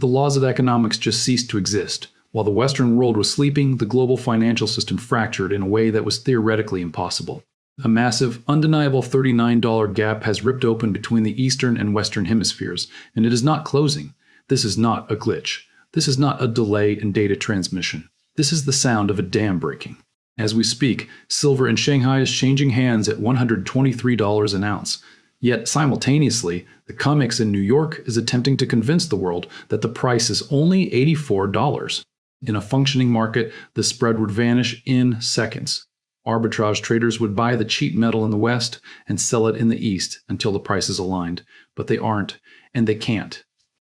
The laws of economics just ceased to exist. While the Western world was sleeping, the global financial system fractured in a way that was theoretically impossible. A massive, undeniable $39 gap has ripped open between the Eastern and Western hemispheres, and it is not closing. This is not a glitch. This is not a delay in data transmission. This is the sound of a dam breaking. As we speak, silver in Shanghai is changing hands at $123 an ounce. Yet, simultaneously, the Comex in New York is attempting to convince the world that the price is only $84. In a functioning market, the spread would vanish in seconds. Arbitrage traders would buy the cheap metal in the West and sell it in the East until the prices aligned. But they aren't, and they can't.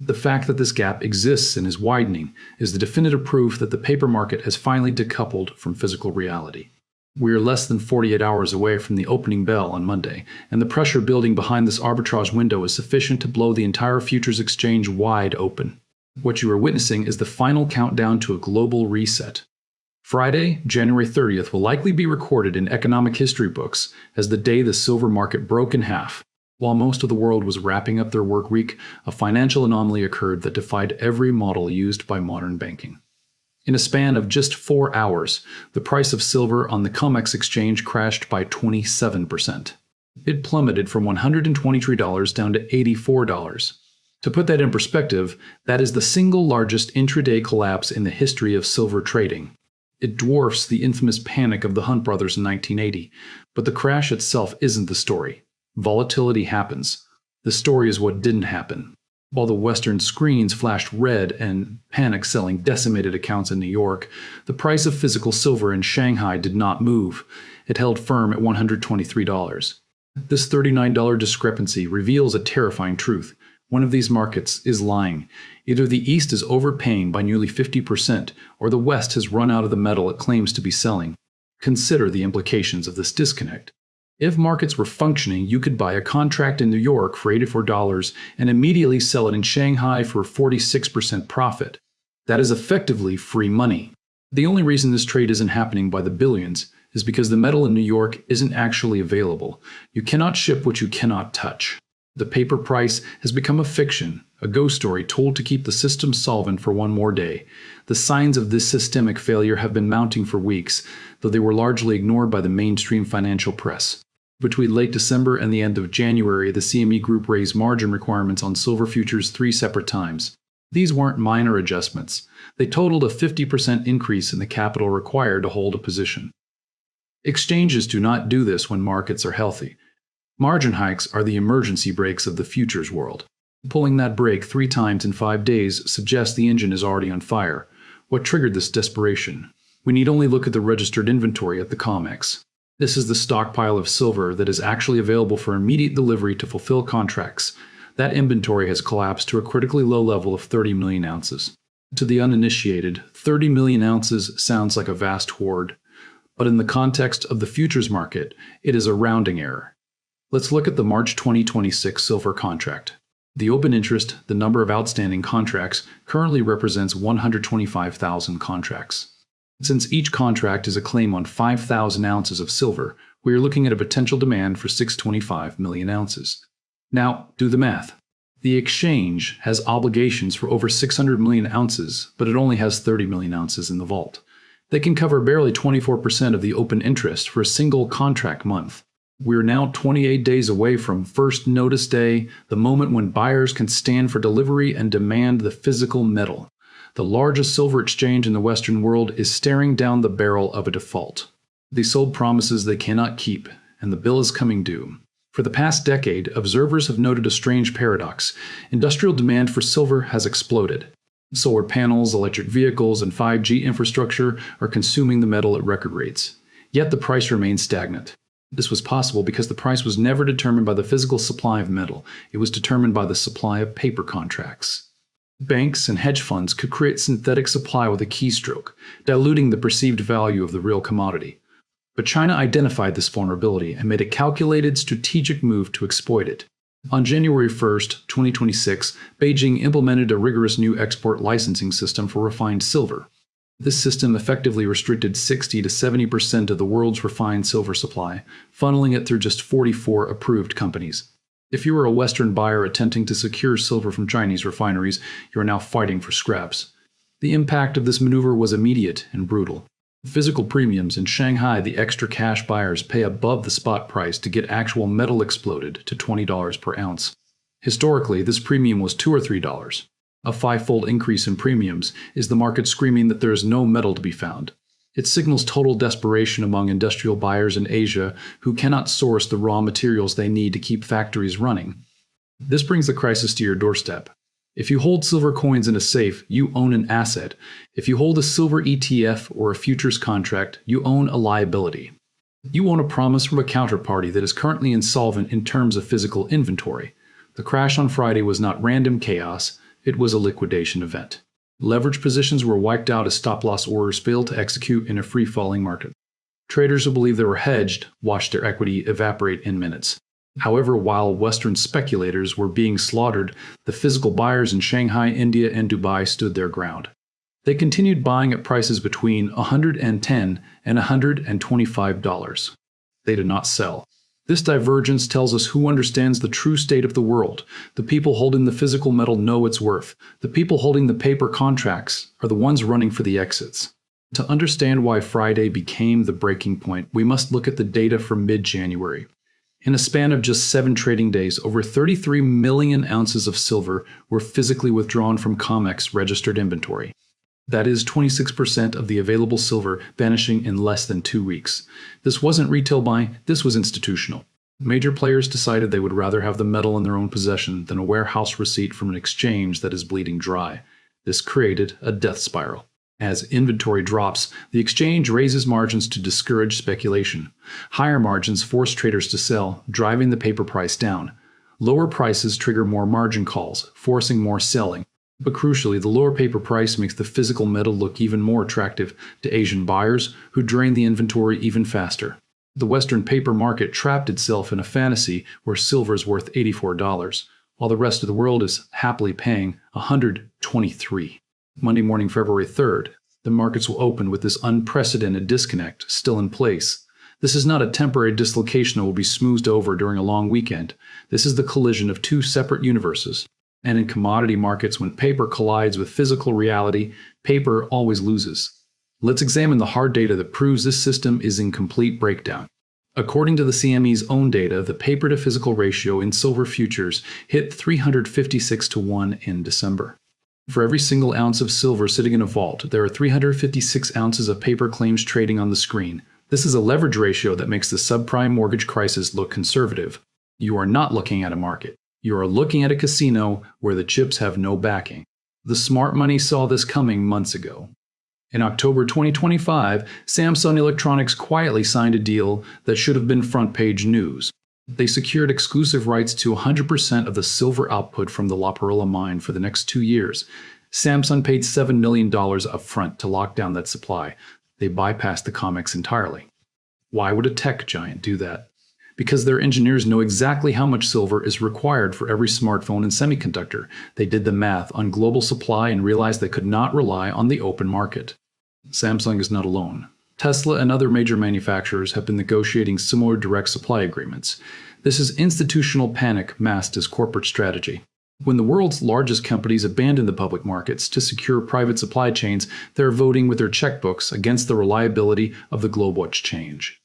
The fact that this gap exists and is widening is the definitive proof that the paper market has finally decoupled from physical reality. We are less than 48 hours away from the opening bell on Monday, and the pressure building behind this arbitrage window is sufficient to blow the entire futures exchange wide open. What you are witnessing is the final countdown to a global reset. Friday, January 30th, will likely be recorded in economic history books as the day the silver market broke in half. While most of the world was wrapping up their work week, a financial anomaly occurred that defied every model used by modern banking. In a span of just 4 hours, the price of silver on the Comex exchange crashed by 27%. It plummeted from $123 down to $84. To put that in perspective, that is the single largest intraday collapse in the history of silver trading. It dwarfs the infamous panic of the Hunt brothers in 1980, but the crash itself isn't the story. Volatility happens. The story is what didn't happen. While the Western screens flashed red and panic selling decimated accounts in New York, the price of physical silver in Shanghai did not move. It held firm at $123. This $39 discrepancy reveals a terrifying truth. One of these markets is lying. Either the East is overpaying by nearly 50%, or the West has run out of the metal it claims to be selling. Consider the implications of this disconnect. If markets were functioning, you could buy a contract in New York for $84 and immediately sell it in Shanghai for 46% profit. That is effectively free money. The only reason this trade isn't happening by the billions is because the metal in New York isn't actually available. You cannot ship what you cannot touch. The paper price has become a fiction, a ghost story told to keep the system solvent for one more day. The signs of this systemic failure have been mounting for weeks, though they were largely ignored by the mainstream financial press. Between late December and the end of January, the CME Group raised margin requirements on silver futures 3 separate times. These weren't minor adjustments. They totaled a 50% increase in the capital required to hold a position. Exchanges do not do this when markets are healthy. Margin hikes are the emergency brakes of the futures world. Pulling that brake 3 times in 5 days suggests the engine is already on fire. What triggered this desperation? We need only look at the registered inventory at the Comex. This is the stockpile of silver that is actually available for immediate delivery to fulfill contracts. That inventory has collapsed to a critically low level of 30 million ounces. To the uninitiated, 30 million ounces sounds like a vast hoard. But in the context of the futures market, it is a rounding error. Let's look at the March 2026 silver contract. The open interest, the number of outstanding contracts, currently represents 125,000 contracts. Since each contract is a claim on 5,000 ounces of silver, we are looking at a potential demand for 625 million ounces. Now, do the math. The exchange has obligations for over 600 million ounces, but it only has 30 million ounces in the vault. They can cover barely 24% of the open interest for a single contract month. We're now 28 days away from first notice day, the moment when buyers can stand for delivery and demand the physical metal. The largest silver exchange in the Western world is staring down the barrel of a default. They sold promises they cannot keep, and the bill is coming due. For the past decade, observers have noted a strange paradox. Industrial demand for silver has exploded. Solar panels, electric vehicles, and 5G infrastructure are consuming the metal at record rates. Yet the price remains stagnant. This was possible because the price was never determined by the physical supply of metal. It was determined by the supply of paper contracts. Banks and hedge funds could create synthetic supply with a keystroke, diluting the perceived value of the real commodity. But China identified this vulnerability and made a calculated, strategic move to exploit it. On January 1, 2026, Beijing implemented a rigorous new export licensing system for refined silver. This system effectively restricted 60 to 70% of the world's refined silver supply, funneling it through just 44 approved companies. If you were a Western buyer attempting to secure silver from Chinese refineries, you are now fighting for scraps. The impact of this maneuver was immediate and brutal. Physical premiums in Shanghai, the extra cash buyers pay above the spot price to get actual metal exploded to $20 per ounce. Historically, this premium was $2 or $3. A five-fold increase in premiums is the market screaming that there is no metal to be found. It signals total desperation among industrial buyers in Asia who cannot source the raw materials they need to keep factories running. This brings the crisis to your doorstep. If you hold silver coins in a safe, you own an asset. If you hold a silver ETF or a futures contract, you own a liability. You own a promise from a counterparty that is currently insolvent in terms of physical inventory. The crash on Friday was not random chaos, it was a liquidation event. Leverage positions were wiped out as stop-loss orders failed to execute in a free-falling market. Traders who believed they were hedged watched their equity evaporate in minutes. However, while Western speculators were being slaughtered, the physical buyers in Shanghai, India, and Dubai stood their ground. They continued buying at prices between $110 and $125. They did not sell. This divergence tells us who understands the true state of the world. The people holding the physical metal know its worth. The people holding the paper contracts are the ones running for the exits. To understand why Friday became the breaking point, we must look at the data from mid-January. In a span of just 7 trading days, over 33 million ounces of silver were physically withdrawn from Comex registered inventory. That is 26% of the available silver vanishing in less than 2 weeks. This wasn't retail buying, this was institutional. Major players decided they would rather have the metal in their own possession than a warehouse receipt from an exchange that is bleeding dry. This created a death spiral. As inventory drops, the exchange raises margins to discourage speculation. Higher margins force traders to sell, driving the paper price down. Lower prices trigger more margin calls, forcing more selling. But crucially, the lower paper price makes the physical metal look even more attractive to Asian buyers who drain the inventory even faster. The Western paper market trapped itself in a fantasy where silver is worth $84, while the rest of the world is happily paying $123. Monday morning, February 3rd, the markets will open with this unprecedented disconnect still in place. This is not a temporary dislocation that will be smoothed over during a long weekend. This is the collision of two separate universes. And in commodity markets, when paper collides with physical reality, paper always loses. Let's examine the hard data that proves this system is in complete breakdown. According to the CME's own data, the paper-to-physical ratio in silver futures hit 356 to 1 in December. For every single ounce of silver sitting in a vault, there are 356 ounces of paper claims trading on the screen. This is a leverage ratio that makes the subprime mortgage crisis look conservative. You are not looking at a market. You are looking at a casino where the chips have no backing. The smart money saw this coming months ago. In October 2025, Samsung Electronics quietly signed a deal that should have been front-page news. They secured exclusive rights to 100% of the silver output from the La Perla mine for the next 2 years. Samsung paid $7 million upfront to lock down that supply. They bypassed the Comex entirely. Why would a tech giant do that? Because their engineers know exactly how much silver is required for every smartphone and semiconductor. They did the math on global supply and realized they could not rely on the open market. Samsung is not alone. Tesla and other major manufacturers have been negotiating similar direct supply agreements. This is institutional panic masked as corporate strategy. When the world's largest companies abandon the public markets to secure private supply chains, they're voting with their checkbooks against the reliability of the global exchange.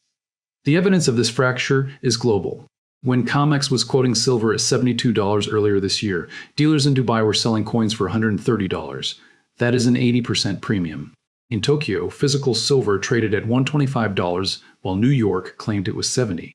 The evidence of this fracture is global. When Comex was quoting silver at $72 earlier this year, dealers in Dubai were selling coins for $130. That is an 80% premium. In Tokyo, physical silver traded at $125, while New York claimed it was $70.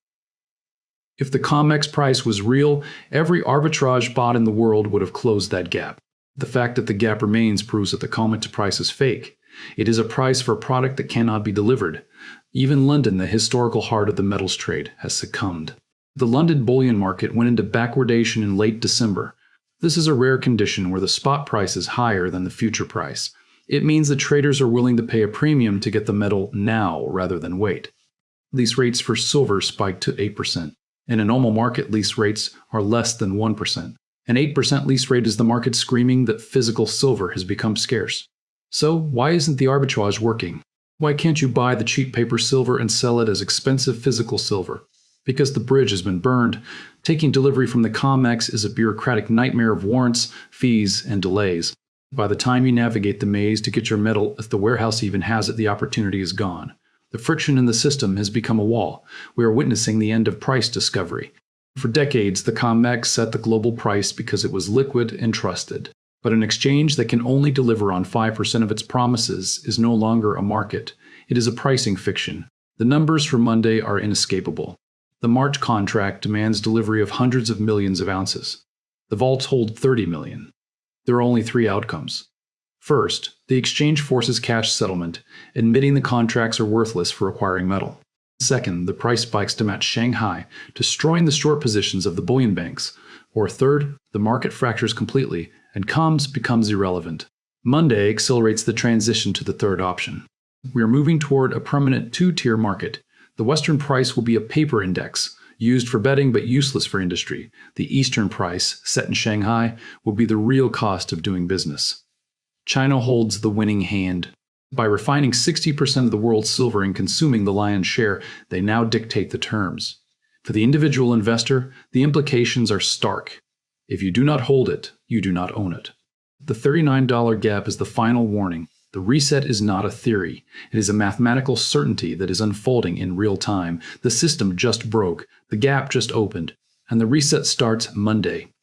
If the Comex price was real, every arbitrage bot in the world would have closed that gap. The fact that the gap remains proves that the Comex price is fake. It is a price for a product that cannot be delivered. Even London, the historical heart of the metals trade, has succumbed. The London bullion market went into backwardation in late December. This is a rare condition where the spot price is higher than the future price. It means that traders are willing to pay a premium to get the metal now rather than wait. Lease rates for silver spiked to 8%. In a normal market, lease rates are less than 1%. An 8% lease rate is the market screaming that physical silver has become scarce. So why isn't the arbitrage working? Why can't you buy the cheap paper silver and sell it as expensive physical silver? Because the bridge has been burned. Taking delivery from the Comex is a bureaucratic nightmare of warrants, fees, and delays. By the time you navigate the maze to get your metal, if the warehouse even has it, the opportunity is gone. The friction in the system has become a wall. We are witnessing the end of price discovery. For decades, the Comex set the global price because it was liquid and trusted. But an exchange that can only deliver on 5% of its promises is no longer a market. It is a pricing fiction. The numbers for Monday are inescapable. The March contract demands delivery of hundreds of millions of ounces. The vaults hold 30 million. There are only three outcomes. First, the exchange forces cash settlement, admitting the contracts are worthless for acquiring metal. Second, the price spikes to match Shanghai, destroying the short positions of the bullion banks. Or third, the market fractures completely, and comms becomes irrelevant. Monday accelerates the transition to the third option. We are moving toward a permanent two-tier market. The Western price will be a paper index, used for betting but useless for industry. The Eastern price, set in Shanghai, will be the real cost of doing business. China holds the winning hand. By refining 60% of the world's silver and consuming the lion's share, they now dictate the terms. For the individual investor, the implications are stark. If you do not hold it, you do not own it. The $39 gap is the final warning. The reset is not a theory. It is a mathematical certainty that is unfolding in real time. The system just broke, the gap just opened, and the reset starts Monday.